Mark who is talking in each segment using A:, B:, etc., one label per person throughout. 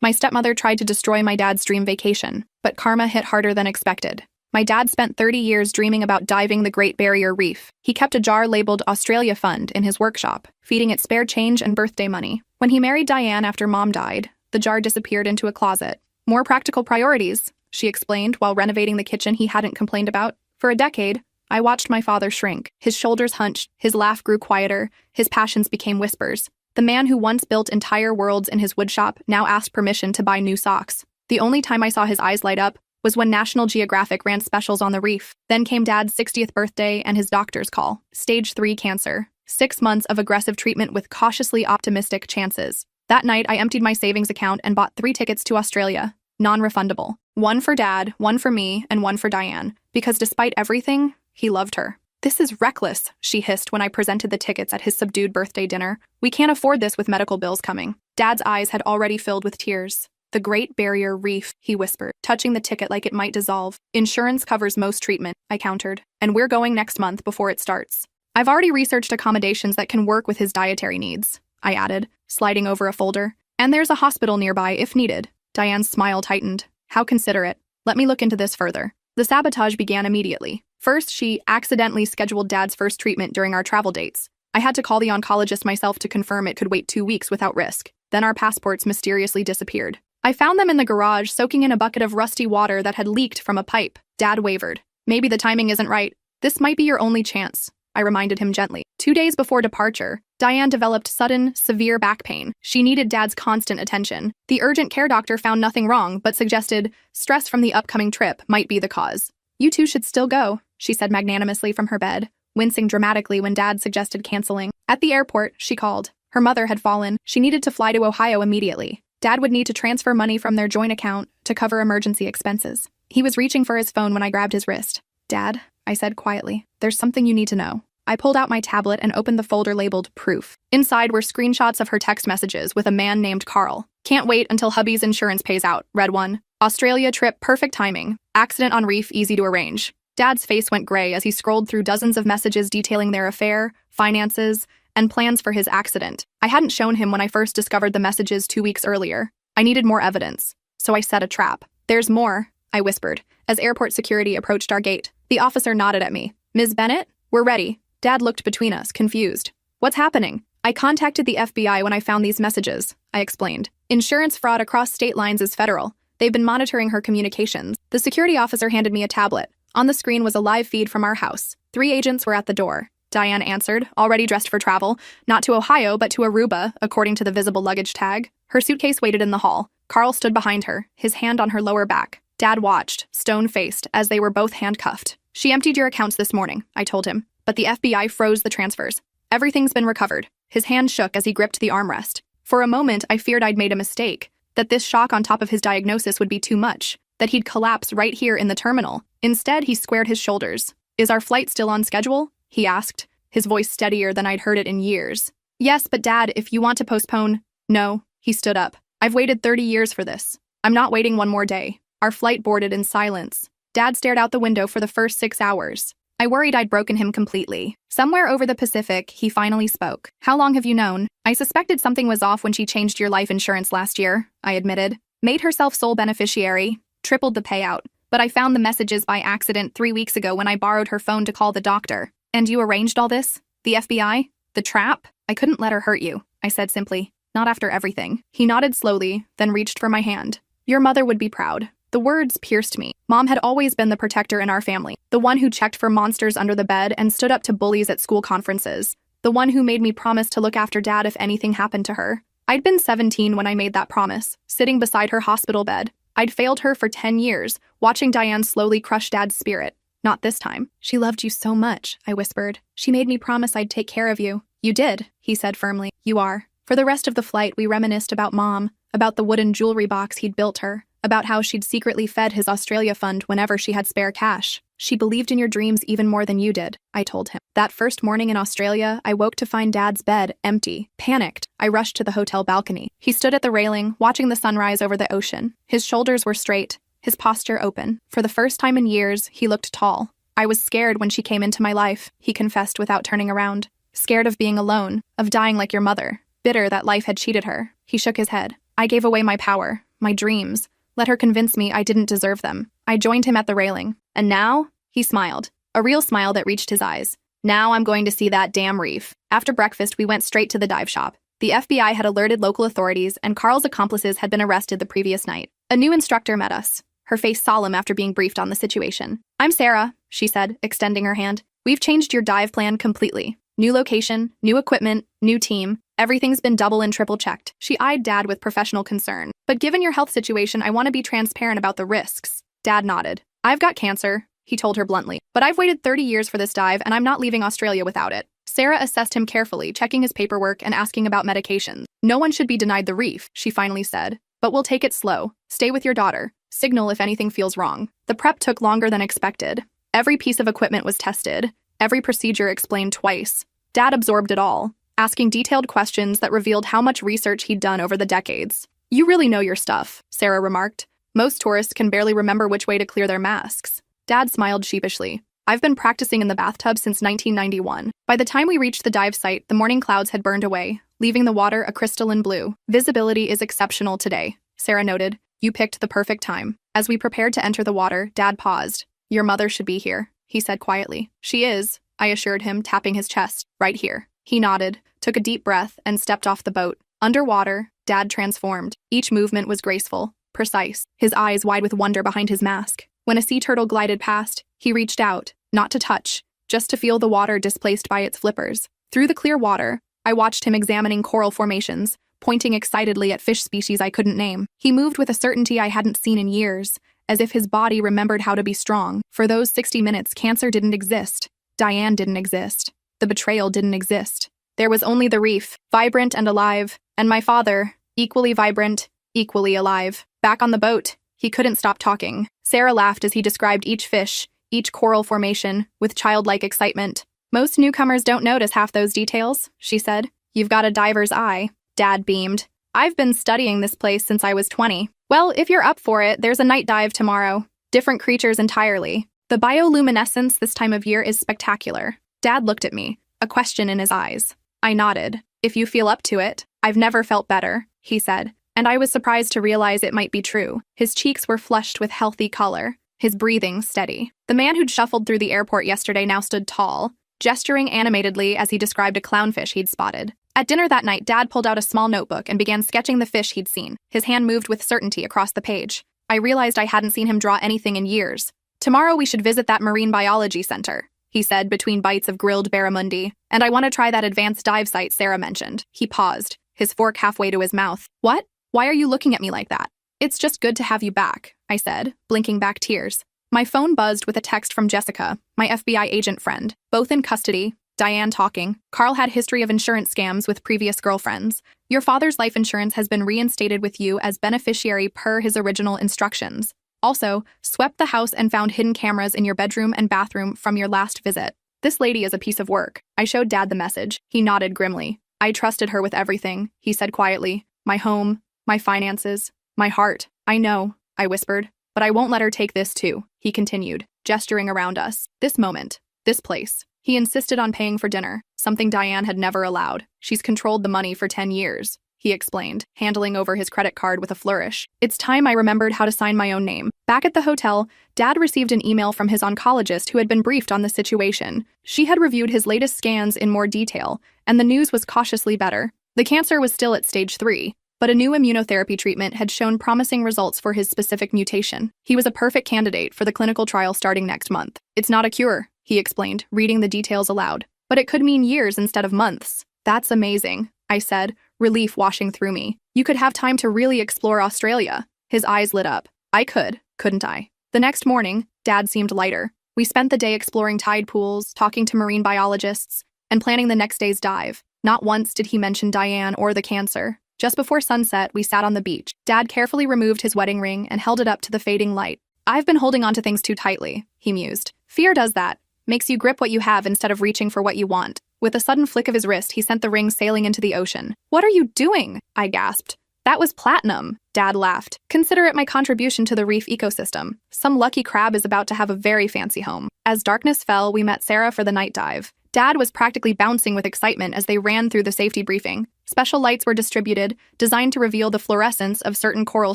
A: My stepmother tried to destroy my dad's dream vacation, but karma hit harder than expected. My dad spent 30 years dreaming about diving the Great Barrier Reef. He kept a jar labeled Australia Fund in his workshop, feeding it spare change and birthday money. When he married Diane after Mom died, the jar disappeared into a closet. More practical priorities, she explained while renovating the kitchen he hadn't complained about. For a decade, I watched my father shrink. His shoulders hunched, his laugh grew quieter, his passions became whispers. The man who once built entire worlds in his woodshop now asked permission to buy new socks. The only time I saw his eyes light up was when National Geographic ran specials on the reef. Then came Dad's 60th birthday and his doctor's call. Stage 3 cancer. 6 months of aggressive treatment with cautiously optimistic chances. That night, I emptied my savings account and bought 3 tickets to Australia. Non-refundable. 1 for Dad, 1 for me, and 1 for Diane. Because despite everything, he loved her. "This is reckless," she hissed when I presented the tickets at his subdued birthday dinner. "We can't afford this with medical bills coming." Dad's eyes had already filled with tears. "The Great Barrier Reef," he whispered, touching the ticket like it might dissolve. "Insurance covers most treatment," I countered. "And we're going next month before it starts." "I've already researched accommodations that can work with his dietary needs," I added, sliding over a folder. "And there's a hospital nearby if needed." Diane's smile tightened. "How considerate. Let me look into this further." The sabotage began immediately. First, she accidentally scheduled Dad's first treatment during our travel dates. I had to call the oncologist myself to confirm it could wait 2 weeks without risk. Then our passports mysteriously disappeared. I found them in the garage, soaking in a bucket of rusty water that had leaked from a pipe. Dad wavered. "Maybe the timing isn't right. This might be your only chance," I reminded him gently. 2 days before departure, Diane developed sudden, severe back pain. She needed Dad's constant attention. The urgent care doctor found nothing wrong, but suggested stress from the upcoming trip might be the cause. "You two should still go," she said magnanimously from her bed, wincing dramatically when Dad suggested canceling. At the airport, she called. Her mother had fallen. She needed to fly to Ohio immediately. Dad would need to transfer money from their joint account to cover emergency expenses. He was reaching for his phone when I grabbed his wrist. "Dad," I said quietly, "there's something you need to know." I pulled out my tablet and opened the folder labeled Proof. Inside were screenshots of her text messages with a man named Carl. "Can't wait until hubby's insurance pays out," read one. "Australia trip, perfect timing. Accident on reef, easy to arrange." Dad's face went gray as he scrolled through dozens of messages detailing their affair, finances, and plans for his accident. I hadn't shown him when I first discovered the messages 2 weeks earlier. I needed more evidence, so I set a trap. "There's more," I whispered, as airport security approached our gate. The officer nodded at me. "Ms. Bennett, we're ready." Dad looked between us, confused. "What's happening?" "I contacted the FBI when I found these messages," I explained. "Insurance fraud across state lines is federal. They've been monitoring her communications." The security officer handed me a tablet. On the screen was a live feed from our house. 3 agents were at the door. Diane answered, already dressed for travel, not to Ohio, but to Aruba, according to the visible luggage tag. Her suitcase waited in the hall. Carl stood behind her, his hand on her lower back. Dad watched, stone-faced, as they were both handcuffed. "She emptied your accounts this morning," I told him, but the FBI froze the transfers. "Everything's been recovered." His hand shook as he gripped the armrest. For a moment, I feared I'd made a mistake, that this shock on top of his diagnosis would be too much, that he'd collapse right here in the terminal. Instead, he squared his shoulders. "Is our flight still on schedule?" he asked, his voice steadier than I'd heard it in years. "Yes, but Dad, if you want to postpone..." "No," he stood up. "I've waited 30 years for this. I'm not waiting one more day." Our flight boarded in silence. Dad stared out the window for the first 6 hours. I worried I'd broken him completely. Somewhere over the Pacific, he finally spoke. "How long have you known?" "I suspected something was off when she changed your life insurance last year," I admitted. "Made herself sole beneficiary, tripled the payout. But I found the messages by accident 3 weeks ago when I borrowed her phone to call the doctor." "And you arranged all this? The FBI? The trap?" "I couldn't let her hurt you," I said simply. "Not after everything." He nodded slowly, then reached for my hand. "Your mother would be proud." The words pierced me. Mom had always been the protector in our family, the one who checked for monsters under the bed and stood up to bullies at school conferences, the one who made me promise to look after Dad if anything happened to her. I'd been 17 when I made that promise, sitting beside her hospital bed. I'd failed her for 10 years, watching Diane slowly crush Dad's spirit. Not this time. "She loved you so much," I whispered. "She made me promise I'd take care of you." "You did," he said firmly. "You are." For the rest of the flight, we reminisced about Mom, about the wooden jewelry box he'd built her, about how she'd secretly fed his Australia fund whenever she had spare cash. "She believed in your dreams even more than you did," I told him. That first morning in Australia, I woke to find Dad's bed empty. Panicked, I rushed to the hotel balcony. He stood at the railing, watching the sunrise over the ocean. His shoulders were straight, his posture open. For the first time in years, he looked tall. "I was scared when she came into my life," he confessed without turning around. "Scared of being alone, of dying like your mother. Bitter that life had cheated her." He shook his head. "I gave away my power, my dreams. Let her convince me I didn't deserve them. I joined him at the railing. And now? He smiled. A real smile that reached his eyes. Now I'm going to see that damn reef. After breakfast, we went straight to the dive shop. The FBI had alerted local authorities, and Carl's accomplices had been arrested the previous night. A new instructor met us, her face solemn after being briefed on the situation. "I'm Sarah," she said, extending her hand. "We've changed your dive plan completely. New location, new equipment, new team. Everything's been double and triple checked." She eyed Dad with professional concern. "But given your health situation, I want to be transparent about the risks." Dad nodded. "I've got cancer," he told her bluntly. "But I've waited 30 years for this dive, and I'm not leaving Australia without it." Sarah assessed him carefully, checking his paperwork and asking about medications. "No one should be denied the reef," she finally said. "But we'll take it slow. Stay with your daughter. Signal if anything feels wrong." The prep took longer than expected. Every piece of equipment was tested. Every procedure explained twice. Dad absorbed it all, asking detailed questions that revealed how much research he'd done over the decades. "You really know your stuff," Sarah remarked. "Most tourists can barely remember which way to clear their masks." Dad smiled sheepishly. "I've been practicing in the bathtub since 1991. By the time we reached the dive site, the morning clouds had burned away, leaving the water a crystalline blue. Visibility is exceptional today," Sarah noted. "You picked the perfect time." As we prepared to enter the water, Dad paused. "Your mother should be here," he said quietly. "She is," I assured him, tapping his chest. "Right here." He nodded, took a deep breath, and stepped off the boat. Underwater, Dad transformed. Each movement was graceful, precise, his eyes wide with wonder behind his mask. When a sea turtle glided past, he reached out, not to touch, just to feel the water displaced by its flippers. Through the clear water, I watched him examining coral formations, pointing excitedly at fish species I couldn't name. He moved with a certainty I hadn't seen in years, as if his body remembered how to be strong. For those 60 minutes, cancer didn't exist. Diane didn't exist. The betrayal didn't exist. There was only the reef, vibrant and alive, and my father, equally vibrant, equally alive. Back on the boat, he couldn't stop talking. Sarah laughed as he described each fish, each coral formation, with childlike excitement. "Most newcomers don't notice half those details," she said. "You've got a diver's eye." Dad beamed. "I've been studying this place since I was 20. Well, if you're up for it, there's a night dive tomorrow. Different creatures entirely. The bioluminescence this time of year is spectacular." Dad looked at me, a question in his eyes. I nodded. "If you feel up to it." "I've never felt better," he said, and I was surprised to realize it might be true. His cheeks were flushed with healthy color, his breathing steady. The man who'd shuffled through the airport yesterday now stood tall, gesturing animatedly as he described a clownfish he'd spotted. At dinner that night, Dad pulled out a small notebook and began sketching the fish he'd seen. His hand moved with certainty across the page. I realized I hadn't seen him draw anything in years. "Tomorrow we should visit that marine biology center," he said between bites of grilled barramundi. "And I want to try that advanced dive site Sarah mentioned." He paused, his fork halfway to his mouth. "What? Why are you looking at me like that?" "It's just good to have you back," I said, blinking back tears. My phone buzzed with a text from Jessica, my FBI agent friend, both in custody. Diane talking. "Carl had history of insurance scams with previous girlfriends. Your father's life insurance has been reinstated with you as beneficiary per his original instructions. Also, swept the house and found hidden cameras in your bedroom and bathroom from your last visit. This lady is a piece of work." I showed Dad the message. He nodded grimly. "I trusted her with everything," he said quietly. "My home, my finances, my heart." "I know," I whispered. "But I won't let her take this too," he continued, gesturing around us. "This moment, this place." He insisted on paying for dinner, something Diane had never allowed. "She's controlled the money for 10 years, he explained, handling over his credit card with a flourish. It's time I remembered how to sign my own name. Back at the hotel, Dad received an email from his oncologist who had been briefed on the situation. She had reviewed his latest scans in more detail, and the news was cautiously better. The cancer was still at stage 3, but a new immunotherapy treatment had shown promising results for his specific mutation. He was a perfect candidate for the clinical trial starting next month. "It's not a cure," he explained, reading the details aloud. "But it could mean years instead of months." "That's amazing," I said, relief washing through me. "You could have time to really explore Australia." His eyes lit up. "I could, couldn't I?" The next morning, Dad seemed lighter. We spent the day exploring tide pools, talking to marine biologists, and planning the next day's dive. Not once did he mention Diane or the cancer. Just before sunset, we sat on the beach. Dad carefully removed his wedding ring and held it up to the fading light. "I've been holding on to things too tightly," he mused. "Fear does that. Makes you grip what you have instead of reaching for what you want." With a sudden flick of his wrist, he sent the ring sailing into the ocean. "What are you doing?" I gasped. "That was platinum," Dad laughed. "Consider it my contribution to the reef ecosystem. Some lucky crab is about to have a very fancy home." As darkness fell, we met Sarah for the night dive. Dad was practically bouncing with excitement as they ran through the safety briefing. Special lights were distributed, designed to reveal the fluorescence of certain coral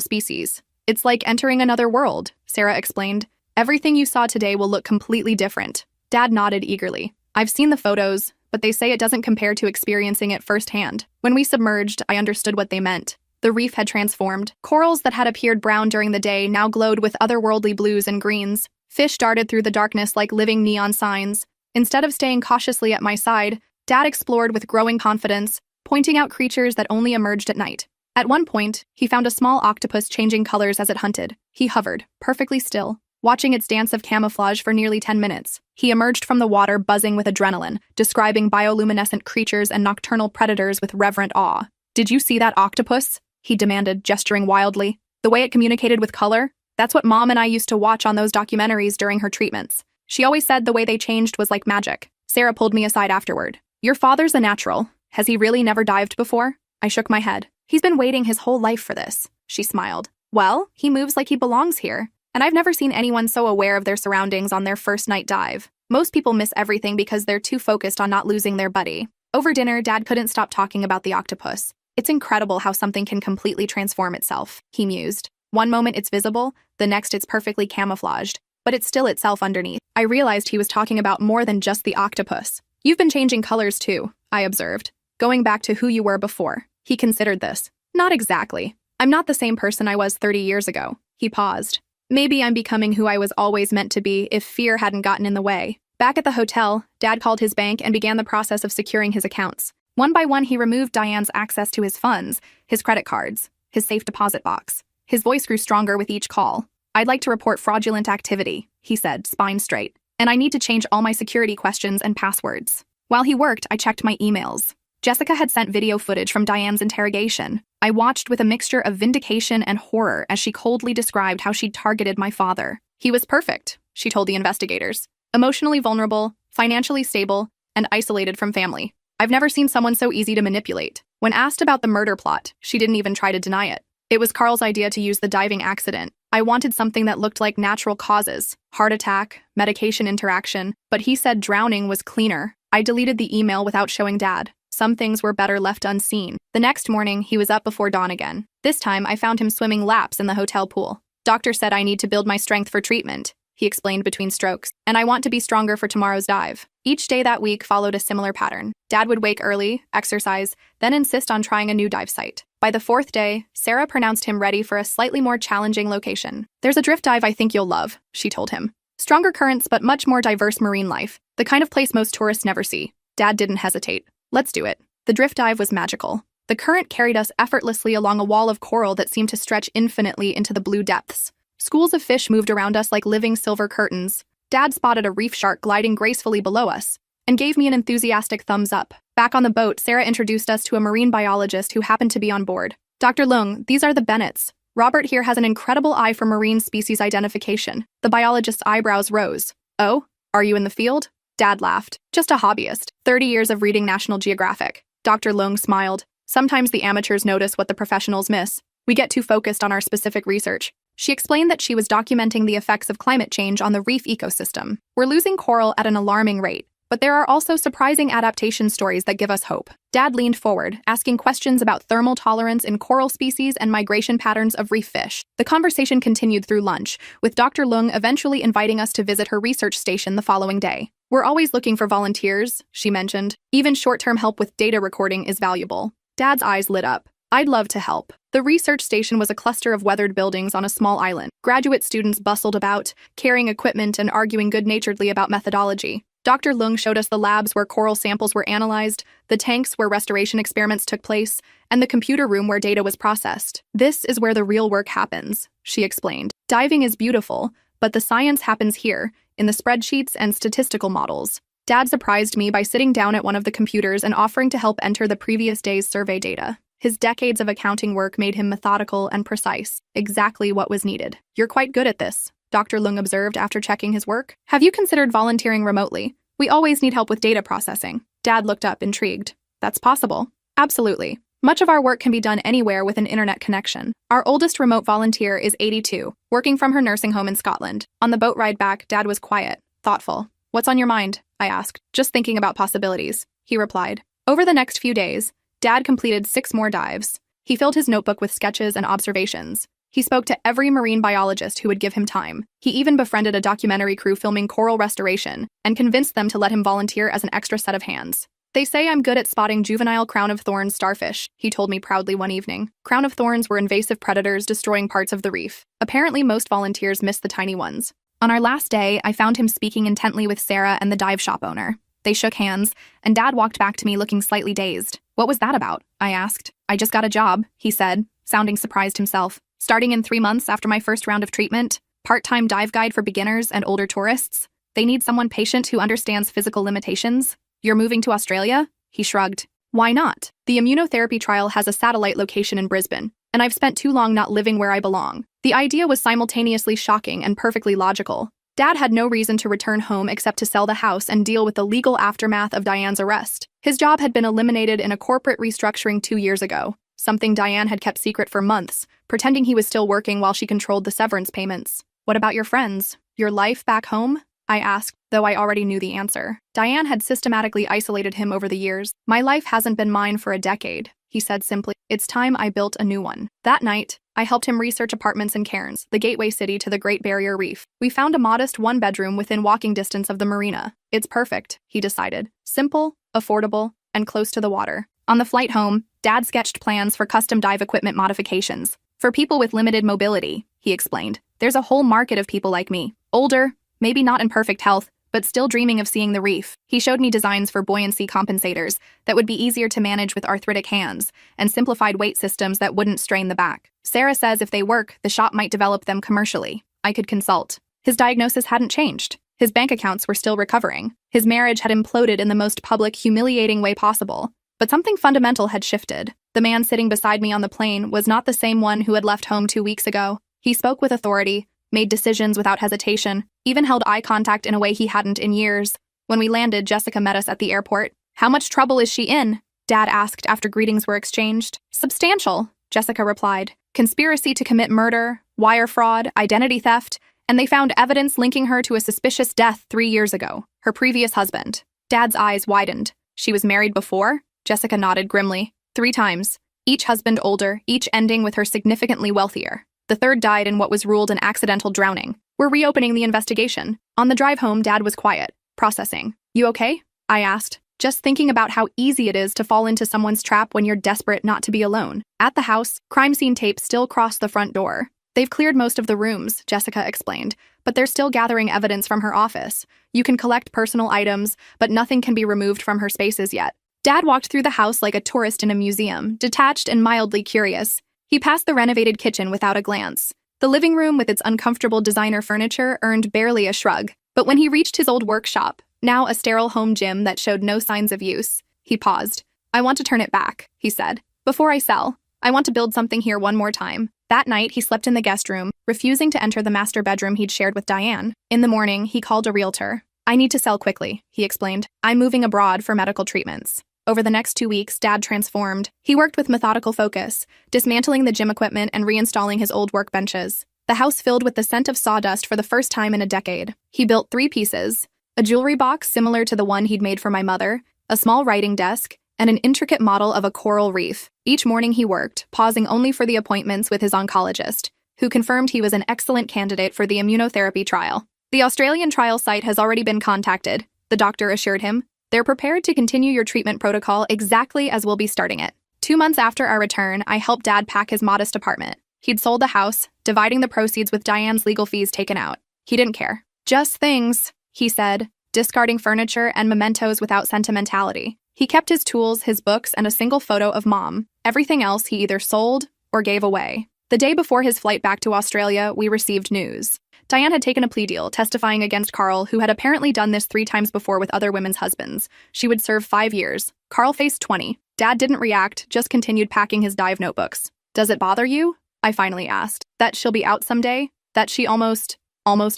A: species. It's like entering another world, Sarah explained. Everything you saw today will look completely different. Dad nodded eagerly. I've seen the photos, but they say it doesn't compare to experiencing it firsthand. When we submerged, I understood what they meant. The reef had transformed. Corals that had appeared brown during the day now glowed with otherworldly blues and greens. Fish darted through the darkness like living neon signs. Instead of staying cautiously at my side, Dad explored with growing confidence, pointing out creatures that only emerged at night. At one point, he found a small octopus changing colors as it hunted. He hovered, perfectly still, watching its dance of camouflage for nearly 10 minutes. He emerged from the water buzzing with adrenaline, describing bioluminescent creatures and nocturnal predators with reverent awe. Did you see that octopus? He demanded, gesturing wildly. The way it communicated with color? That's what Mom and I used to watch on those documentaries during her treatments. She always said the way they changed was like magic. Sarah pulled me aside afterward. Your father's a natural. Has he really never dived before? I shook my head. He's been waiting his whole life for this. She smiled. Well, he moves like he belongs here. And I've never seen anyone so aware of their surroundings on their first night dive. Most people miss everything because they're too focused on not losing their buddy. Over dinner, Dad couldn't stop talking about the octopus. It's incredible how something can completely transform itself, he mused. One moment it's visible, the next it's perfectly camouflaged, but it's still itself underneath. I realized he was talking about more than just the octopus. You've been changing colors too, I observed. Going back to who you were before. He considered this. Not exactly. I'm not the same person I was 30 years ago. He paused. Maybe I'm becoming who I was always meant to be if fear hadn't gotten in the way. Back at the hotel, Dad called his bank and began the process of securing his accounts. One by one, he removed Diane's access to his funds, his credit cards, his safe deposit box. His voice grew stronger with each call. I'd like to report fraudulent activity, he said, spine straight. And I need to change all my security questions and passwords. While he worked, I checked my emails. Jessica had sent video footage from Diane's interrogation. I watched with a mixture of vindication and horror as she coldly described how she'd targeted my father. He was perfect, she told the investigators. Emotionally vulnerable, financially stable, and isolated from family. I've never seen someone so easy to manipulate. When asked about the murder plot, she didn't even try to deny it. It was Carl's idea to use the diving accident. I wanted something that looked like natural causes, heart attack, medication interaction, but he said drowning was cleaner. I deleted the email without showing Dad. Some things were better left unseen. The next morning, he was up before dawn again. This time, I found him swimming laps in the hotel pool. Doctor said I need to build my strength for treatment, he explained between strokes, and I want to be stronger for tomorrow's dive. Each day that week followed a similar pattern. Dad would wake early, exercise, then insist on trying a new dive site. By the fourth day, Sarah pronounced him ready for a slightly more challenging location. There's a drift dive I think you'll love, she told him. Stronger currents but much more diverse marine life, the kind of place most tourists never see. Dad didn't hesitate. Let's do it. The drift dive was magical. The current carried us effortlessly along a wall of coral that seemed to stretch infinitely into the blue depths. Schools of fish moved around us like living silver curtains. Dad spotted a reef shark gliding gracefully below us and gave me an enthusiastic thumbs up. Back on the boat, Sarah introduced us to a marine biologist who happened to be on board. Dr. Lung, these are the Bennetts. Robert here has an incredible eye for marine species identification. The biologist's eyebrows rose. Oh, are you in the field? Dad laughed. Just a hobbyist. 30 years of reading National Geographic. Dr. Lung smiled. Sometimes the amateurs notice what the professionals miss. We get too focused on our specific research. She explained that she was documenting the effects of climate change on the reef ecosystem. We're losing coral at an alarming rate, but there are also surprising adaptation stories that give us hope. Dad leaned forward, asking questions about thermal tolerance in coral species and migration patterns of reef fish. The conversation continued through lunch, with Dr. Lung eventually inviting us to visit her research station the following day. We're always looking for volunteers, she mentioned. Even short-term help with data recording is valuable. Dad's eyes lit up. I'd love to help. The research station was a cluster of weathered buildings on a small island. Graduate students bustled about, carrying equipment and arguing good-naturedly about methodology. Dr. Lung showed us the labs where coral samples were analyzed, the tanks where restoration experiments took place, and the computer room where data was processed. This is where the real work happens, she explained. Diving is beautiful, but the science happens here, in the spreadsheets and statistical models. Dad surprised me by sitting down at one of the computers and offering to help enter the previous day's survey data. His decades of accounting work made him methodical and precise, exactly what was needed. You're quite good at this, Dr. Lung observed after checking his work. Have you considered volunteering remotely? We always need help with data processing. Dad looked up, intrigued. That's possible. Absolutely. Much of our work can be done anywhere with an internet connection. Our oldest remote volunteer is 82, working from her nursing home in Scotland. On the boat ride back, Dad was quiet, thoughtful. What's on your mind? I asked, just thinking about possibilities. He replied. Over the next few days, Dad completed 6 more dives. He filled his notebook with sketches and observations. He spoke to every marine biologist who would give him time. He even befriended a documentary crew filming coral restoration and convinced them to let him volunteer as an extra set of hands. They say I'm good at spotting juvenile crown of thorns starfish, he told me proudly one evening. Crown of thorns were invasive predators destroying parts of the reef. Apparently, most volunteers missed the tiny ones. On our last day, I found him speaking intently with Sarah and the dive shop owner. They shook hands, and Dad walked back to me looking slightly dazed. What was that about? I asked. I just got a job, he said, sounding surprised himself. Starting in 3 months after my first round of treatment, part-time dive guide for beginners and older tourists. They need someone patient who understands physical limitations. You're moving to Australia? He shrugged. Why not? The immunotherapy trial has a satellite location in Brisbane, and I've spent too long not living where I belong. The idea was simultaneously shocking and perfectly logical. Dad had no reason to return home except to sell the house and deal with the legal aftermath of Diane's arrest. His job had been eliminated in a corporate restructuring 2 years ago, something Diane had kept secret for months, pretending he was still working while she controlled the severance payments. What about your friends? Your life back home? I asked, though I already knew the answer. Diane had systematically isolated him over the years. My life hasn't been mine for a decade, he said simply. It's time I built a new one. That night, I helped him research apartments in Cairns, the gateway city to the Great Barrier Reef. We found a modest 1-bedroom within walking distance of the marina. It's perfect, he decided. Simple, affordable, and close to the water. On the flight home, Dad sketched plans for custom dive equipment modifications. For people with limited mobility, he explained. There's a whole market of people like me. Older, maybe not in perfect health, but still dreaming of seeing the reef. He showed me designs for buoyancy compensators that would be easier to manage with arthritic hands, and simplified weight systems that wouldn't strain the back. Sarah says if they work, the shop might develop them commercially. I could consult. His diagnosis hadn't changed. His bank accounts were still recovering. His marriage had imploded in the most public, humiliating way possible. But something fundamental had shifted. The man sitting beside me on the plane was not the same one who had left home 2 weeks ago. He spoke with authority, made decisions without hesitation, even held eye contact in a way he hadn't in years. When we landed, Jessica met us at the airport. How much trouble is she in? Dad asked after greetings were exchanged. Substantial, Jessica replied. Conspiracy to commit murder, wire fraud, identity theft, and they found evidence linking her to a suspicious death 3 years ago, her previous husband. Dad's eyes widened. She was married before? Jessica nodded grimly. 3 times. Each husband older, each ending with her significantly wealthier. The third died in what was ruled an accidental drowning. We're reopening the investigation. On the drive home, Dad was quiet, processing. You okay? I asked, just thinking about how easy it is to fall into someone's trap when you're desperate not to be alone. At the house, crime scene tape still crossed the front door. They've cleared most of the rooms, Jessica explained, but they're still gathering evidence from her office. You can collect personal items, but nothing can be removed from her spaces yet. Dad walked through the house like a tourist in a museum, detached and mildly curious. He passed the renovated kitchen without a glance. The living room with its uncomfortable designer furniture earned barely a shrug. But when he reached his old workshop, now a sterile home gym that showed no signs of use, he paused. I want to turn it back, he said. Before I sell, I want to build something here one more time. That night, he slept in the guest room, refusing to enter the master bedroom he'd shared with Diane. In the morning, he called a realtor. I need to sell quickly, he explained. I'm moving abroad for medical treatments. Over the next 2 weeks, Dad transformed. He worked with methodical focus, dismantling the gym equipment and reinstalling his old workbenches. The house filled with the scent of sawdust for the first time in a decade. He built 3 pieces: a jewelry box similar to the one he'd made for my mother, a small writing desk, and an intricate model of a coral reef. Each morning he worked, pausing only for the appointments with his oncologist, who confirmed he was an excellent candidate for the immunotherapy trial. The Australian trial site has already been contacted, the doctor assured him. They're prepared to continue your treatment protocol exactly as we'll be starting it. 2 months after our return, I helped Dad pack his modest apartment. He'd sold the house, dividing the proceeds with Diane's legal fees taken out. He didn't care. Just things, he said, discarding furniture and mementos without sentimentality. He kept his tools, his books, and a single photo of Mom. Everything else he either sold or gave away. The day before his flight back to Australia, we received news. Diane had taken a plea deal, testifying against Carl, who had apparently done this 3 times before with other women's husbands. She would serve 5 years. Carl faced 20. Dad didn't react, just continued packing his dive notebooks. Does it bother you? I finally asked. That she'll be out someday? That she almost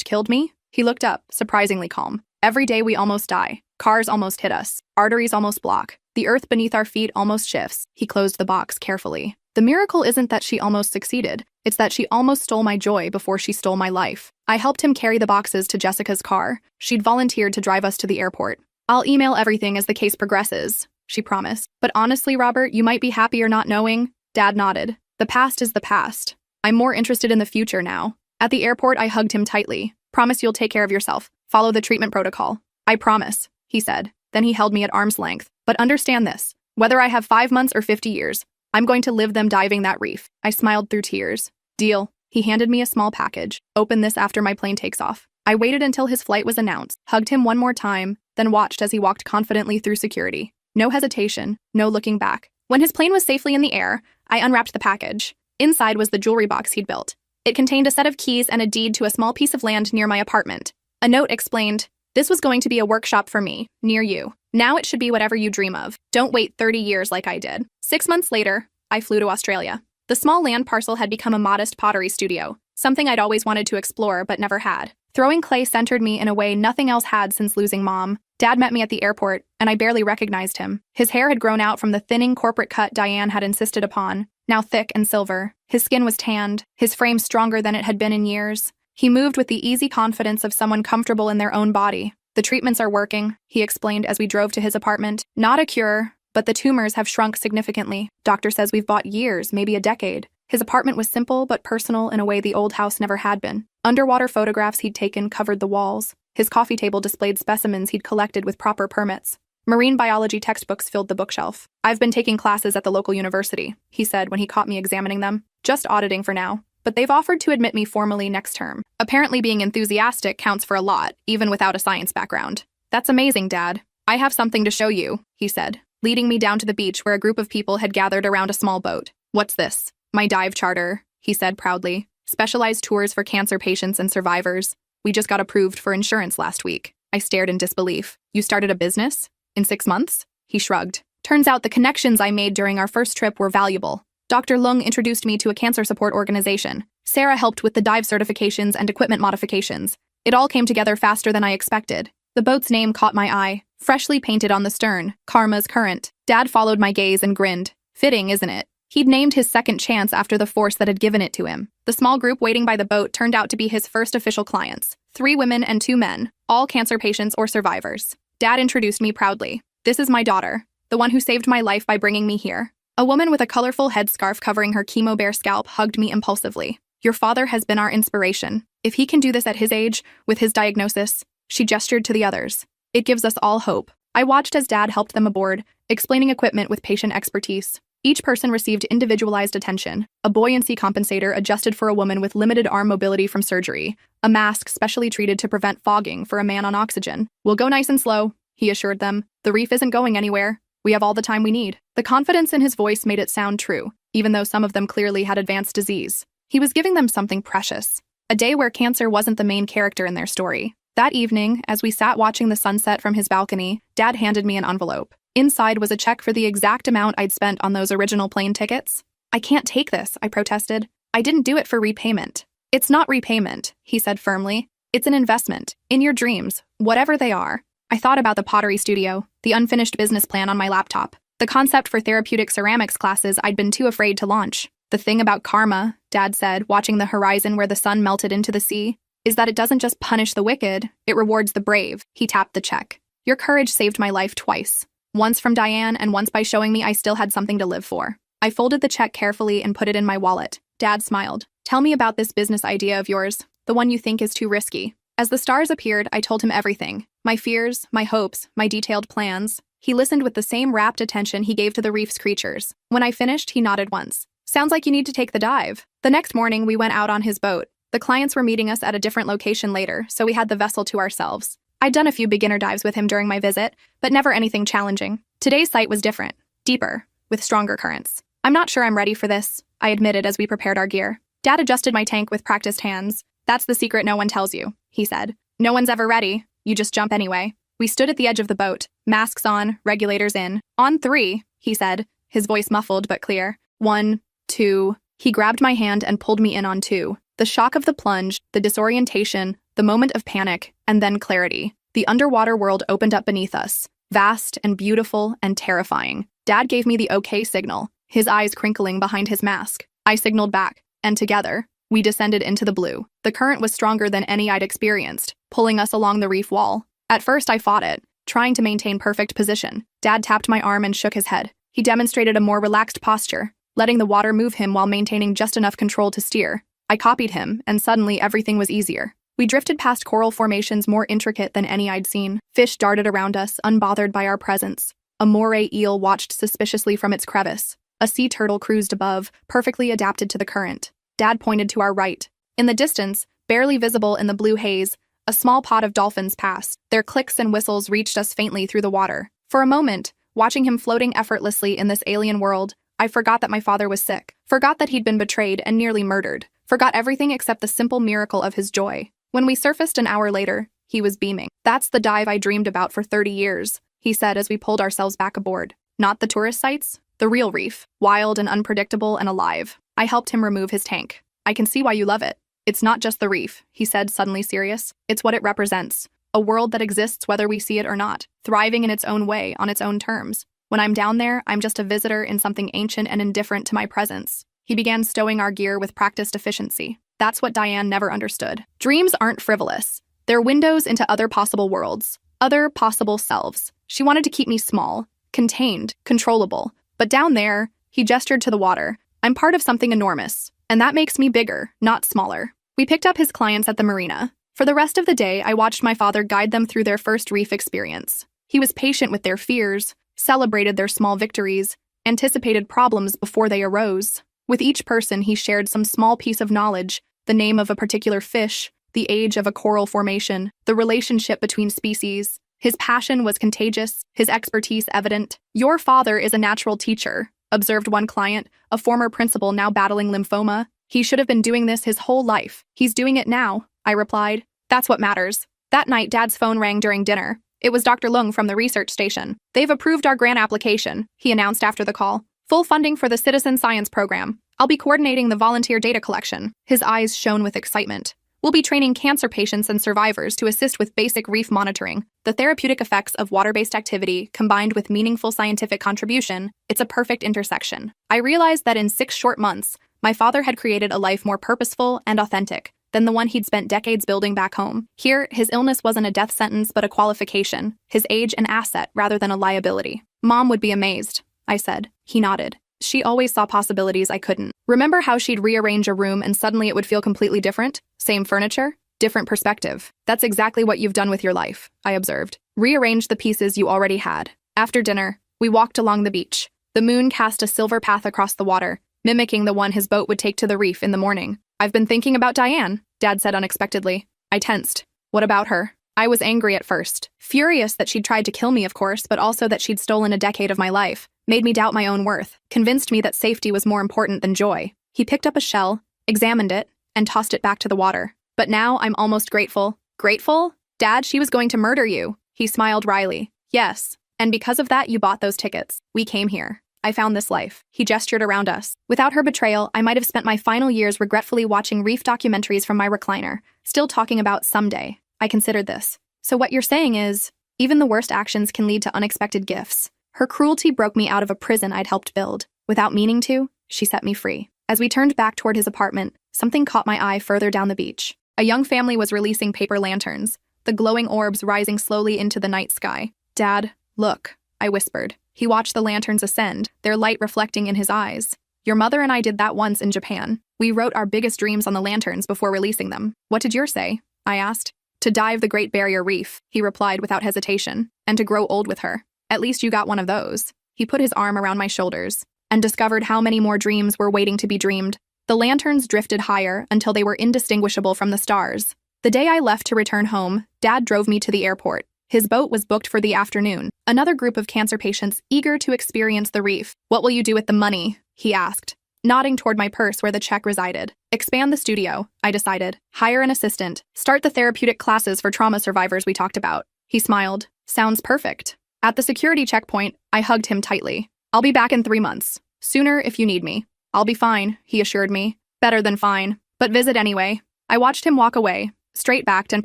A: killed me? He looked up, surprisingly calm. Every day we almost die. Cars almost hit us. Arteries almost block. The earth beneath our feet almost shifts. He closed the box carefully. The miracle isn't that she almost succeeded. It's that she almost stole my joy before she stole my life. I helped him carry the boxes to Jessica's car. She'd volunteered to drive us to the airport. I'll email everything as the case progresses, she promised. But honestly, Robert, you might be happier not knowing. Dad nodded. The past is the past. I'm more interested in the future now. At the airport, I hugged him tightly. Promise you'll take care of yourself. Follow the treatment protocol. I promise, he said. Then he held me at arm's length. But understand this. Whether I have 5 months or 50 years, I'm going to live them diving that reef. I smiled through tears. Deal. He handed me a small package. Open this after my plane takes off. I waited until his flight was announced, hugged him one more time, then watched as he walked confidently through security. No hesitation, no looking back. When his plane was safely in the air, I unwrapped the package. Inside was the jewelry box he'd built. It contained a set of keys and a deed to a small piece of land near my apartment. A note explained, "This was going to be a workshop for me, near you. Now it should be whatever you dream of. Don't wait 30 years like I did." 6 months later, I flew to Australia. The small land parcel had become a modest pottery studio, something I'd always wanted to explore but never had. Throwing clay centered me in a way nothing else had since losing Mom. Dad met me at the airport, and I barely recognized him. His hair had grown out from the thinning corporate cut Diane had insisted upon, now thick and silver. His skin was tanned, his frame stronger than it had been in years. He moved with the easy confidence of someone comfortable in their own body. "The treatments are working," he explained as we drove to his apartment. "Not a cure, but the tumors have shrunk significantly. Doctor says we've bought years, maybe a decade." His apartment was simple but personal in a way the old house never had been. Underwater photographs he'd taken covered the walls. His coffee table displayed specimens he'd collected with proper permits. Marine biology textbooks filled the bookshelf. "I've been taking classes at the local university," he said when he caught me examining them. "Just auditing for now, but they've offered to admit me formally next term." Apparently being enthusiastic counts for a lot, even without a science background. "That's amazing, Dad. I have something to show you," he said, leading me down to the beach where a group of people had gathered around a small boat. "What's this?" "My dive charter," he said proudly. "Specialized tours for cancer patients and survivors. We just got approved for insurance last week." I stared in disbelief. "You started a business? In 6 months?" He shrugged. "Turns out the connections I made during our first trip were valuable. Dr. Lung introduced me to a cancer support organization. Sarah helped with the dive certifications and equipment modifications. It all came together faster than I expected." The boat's name caught my eye, freshly painted on the stern, Karma's Current. Dad followed my gaze and grinned. Fitting, isn't it? He'd named his second chance after the force that had given it to him. The small group waiting by the boat turned out to be his first official clients. 3 women and 2 men, all cancer patients or survivors. Dad introduced me proudly. "This is my daughter, the one who saved my life by bringing me here." A woman with a colorful headscarf covering her chemo-bear scalp hugged me impulsively. "Your father has been our inspiration. If he can do this at his age, with his diagnosis," she gestured to the others. "It gives us all hope." I watched as Dad helped them aboard, explaining equipment with patient expertise. Each person received individualized attention. A buoyancy compensator adjusted for a woman with limited arm mobility from surgery. A mask specially treated to prevent fogging for a man on oxygen. "We'll go nice and slow," he assured them. "The reef isn't going anywhere. We have all the time we need." The confidence in his voice made it sound true, even though some of them clearly had advanced disease. He was giving them something precious. A day where cancer wasn't the main character in their story. That evening, as we sat watching the sunset from his balcony, Dad handed me an envelope. Inside was a check for the exact amount I'd spent on those original plane tickets. "I can't take this," I protested. "I didn't do it for repayment." "It's not repayment," he said firmly. "It's an investment, in your dreams, whatever they are." I thought about the pottery studio, the unfinished business plan on my laptop, the concept for therapeutic ceramics classes I'd been too afraid to launch. "The thing about karma," Dad said, watching the horizon where the sun melted into the sea, "is that it doesn't just punish the wicked, it rewards the brave." He tapped the check. "Your courage saved my life twice. Once from Diane and once by showing me I still had something to live for." I folded the check carefully and put it in my wallet. Dad smiled. "Tell me about this business idea of yours, the one you think is too risky." As the stars appeared, I told him everything. My fears, my hopes, my detailed plans. He listened with the same rapt attention he gave to the reef's creatures. When I finished, he nodded once. "Sounds like you need to take the dive." The next morning, we went out on his boat. The clients were meeting us at a different location later, so we had the vessel to ourselves. I'd done a few beginner dives with him during my visit, but never anything challenging. Today's site was different, deeper, with stronger currents. "I'm not sure I'm ready for this," I admitted as we prepared our gear. Dad adjusted my tank with practiced hands. "That's the secret no one tells you," he said. "No one's ever ready. You just jump anyway." We stood at the edge of the boat, masks on, regulators in. "On 3, he said, his voice muffled but clear. 1, 2. He grabbed my hand and pulled me in on 2. The shock of the plunge, the disorientation, the moment of panic, and then clarity. The underwater world opened up beneath us, vast and beautiful and terrifying. Dad gave me the okay signal, his eyes crinkling behind his mask. I signaled back, and together, we descended into the blue. The current was stronger than any I'd experienced, pulling us along the reef wall. At first I fought it, trying to maintain perfect position. Dad tapped my arm and shook his head. He demonstrated a more relaxed posture, letting the water move him while maintaining just enough control to steer. I copied him, and suddenly everything was easier. We drifted past coral formations more intricate than any I'd seen. Fish darted around us, unbothered by our presence. A moray eel watched suspiciously from its crevice. A sea turtle cruised above, perfectly adapted to the current. Dad pointed to our right. In the distance, barely visible in the blue haze, a small pod of dolphins passed. Their clicks and whistles reached us faintly through the water. For a moment, watching him floating effortlessly in this alien world, I forgot that my father was sick, forgot that he'd been betrayed and nearly murdered, forgot everything except the simple miracle of his joy. When we surfaced an hour later, he was beaming. "That's the dive I dreamed about for 30 years, he said as we pulled ourselves back aboard. "Not the tourist sites? The real reef, wild and unpredictable and alive." I helped him remove his tank. "I can see why you love it. It's not just the reef," he said, suddenly serious. "It's what it represents. A world that exists whether we see it or not, thriving in its own way, on its own terms. When I'm down there, I'm just a visitor in something ancient and indifferent to my presence." He began stowing our gear with practiced efficiency. That's what Diane never understood. Dreams aren't frivolous. They're windows into other possible worlds, other possible selves. She wanted to keep me small, contained, controllable. But down there, he gestured to the water, I'm part of something enormous. And that makes me bigger, not smaller. We picked up his clients at the marina. For the rest of the day, I watched my father guide them through their first reef experience. He was patient with their fears, celebrated their small victories, anticipated problems before they arose. With each person, he shared some small piece of knowledge, the name of a particular fish, the age of a coral formation, the relationship between species. His passion was contagious, his expertise evident. "Your father is a natural teacher," observed one client, a former principal now battling lymphoma. "He should have been doing this his whole life. He's doing it now," I replied. "That's what matters." That night, Dad's phone rang during dinner. It was Dr. Lung from the research station. "They've approved our grant application," he announced after the call. "Full funding for the citizen science program. I'll be coordinating the volunteer data collection." His eyes shone with excitement. "We'll be training cancer patients and survivors to assist with basic reef monitoring. The therapeutic effects of water-based activity combined with meaningful scientific contribution, it's a perfect intersection." I realized that in 6 short months, my father had created a life more purposeful and authentic than the one he'd spent decades building back home. Here, his illness wasn't a death sentence but a qualification, his age an asset rather than a liability. "Mom would be amazed," I said. He nodded. "She always saw possibilities I couldn't. Remember how she'd rearrange a room and suddenly it would feel completely different? Same furniture, different perspective. That's exactly what you've done with your life," I observed. "Rearrange the pieces you already had." After dinner, we walked along the beach. The moon cast a silver path across the water, mimicking the one his boat would take to the reef in the morning. "I've been thinking about Diane," Dad said unexpectedly. I tensed. "What about her?" I was angry at first. Furious that she'd tried to kill me, of course, but also that she'd stolen a decade of my life. Made me doubt my own worth. Convinced me that safety was more important than joy. He picked up a shell, examined it, and tossed it back to the water. "But now I'm almost grateful." "Grateful? Dad, she was going to murder you." He smiled wryly. "Yes. And because of that, you bought those tickets. We came here. I found this life." He gestured around us. "Without her betrayal, I might have spent my final years regretfully watching reef documentaries from my recliner, still talking about someday." I considered this. "So what you're saying is, even the worst actions can lead to unexpected gifts." Her cruelty broke me out of a prison I'd helped build. Without meaning to, she set me free. As we turned back toward his apartment, something caught my eye further down the beach. A young family was releasing paper lanterns, the glowing orbs rising slowly into the night sky. "Dad, look," I whispered. He watched the lanterns ascend, their light reflecting in his eyes. "Your mother and I did that once in Japan. We wrote our biggest dreams on the lanterns before releasing them." "What did yours say?" I asked. "To dive the Great Barrier Reef," he replied without hesitation, "and to grow old with her." "At least you got one of those." He put his arm around my shoulders and discovered how many more dreams were waiting to be dreamed. The lanterns drifted higher until they were indistinguishable from the stars. The day I left to return home, Dad drove me to the airport. His boat was booked for the afternoon. Another group of cancer patients eager to experience the reef. "What will you do with the money?" he asked, nodding toward my purse where the check resided. "Expand the studio," I decided. "Hire an assistant. Start the therapeutic classes for trauma survivors we talked about." He smiled. "Sounds perfect." At the security checkpoint, I hugged him tightly. "I'll be back in 3 months. Sooner if you need me." "I'll be fine," he assured me. "Better than fine. But visit anyway." I watched him walk away, straight-backed and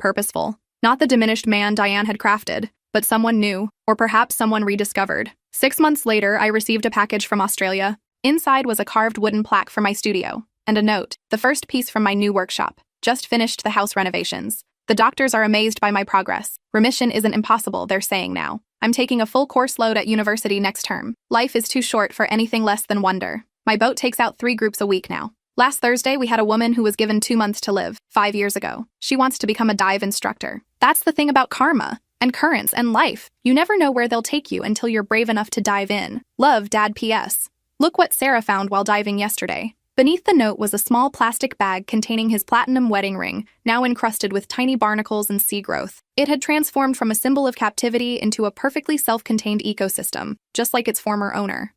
A: purposeful. Not the diminished man Diane had crafted, but someone new, or perhaps someone rediscovered. 6 months later, I received a package from Australia. Inside was a carved wooden plaque for my studio, and a note, the first piece from my new workshop. "Just finished the house renovations. The doctors are amazed by my progress. Remission isn't impossible, they're saying now. I'm taking a full course load at university next term. Life is too short for anything less than wonder. My boat takes out 3 groups a week now. Last Thursday, we had a woman who was given 2 months to live, 5 years ago. She wants to become a dive instructor. That's the thing about karma and currents and life. You never know where they'll take you until you're brave enough to dive in. Love, Dad. P.S. Look what Sarah found while diving yesterday. Beneath the note was a small plastic bag containing his platinum wedding ring, now encrusted with tiny barnacles and sea growth. It had transformed from a symbol of captivity into a perfectly self-contained ecosystem, just like its former owner.